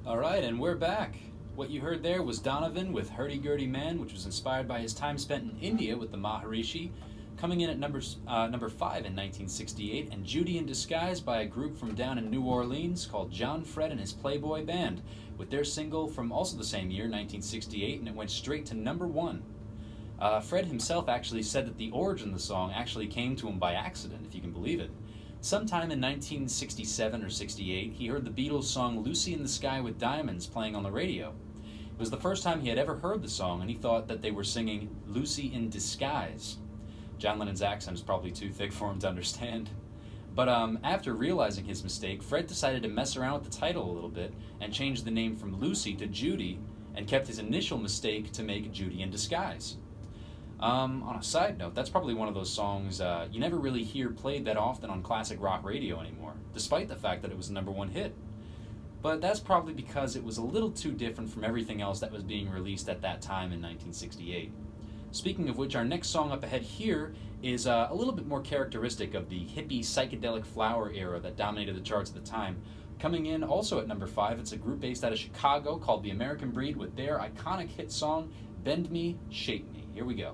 All right, and we're back. What you heard there was Donovan with Hurdy Gurdy Man, which was inspired by his time spent in India with the Maharishi, coming in at number 5 in 1968, and Judy in Disguise by a group from down in New Orleans called John Fred and his Playboy Band, with their single from also the same year, 1968, and it went straight to number 1. Fred himself actually said that the origin of the song actually came to him by accident, if you can believe it. Sometime in 1967 or 68, he heard the Beatles' song Lucy in the Sky with Diamonds playing on the radio. It was the first time he had ever heard the song, and he thought that they were singing Lucy in Disguise. John Lennon's accent is probably too thick for him to understand. But after realizing his mistake, Fred decided to mess around with the title a little bit and changed the name from Lucy to Judy, and kept his initial mistake to make Judy in Disguise. On a side note, that's probably one of those songs you never really hear played that often on classic rock radio anymore, despite the fact that it was a number 1 hit. But that's probably because it was a little too different from everything else that was being released at that time in 1968. Speaking of which, our next song up ahead here is a little bit more characteristic of the hippie psychedelic flower era that dominated the charts at the time. Coming in also at number 5, it's a group based out of Chicago called The American Breed with their iconic hit song, Bend Me, Shape Me. Here we go.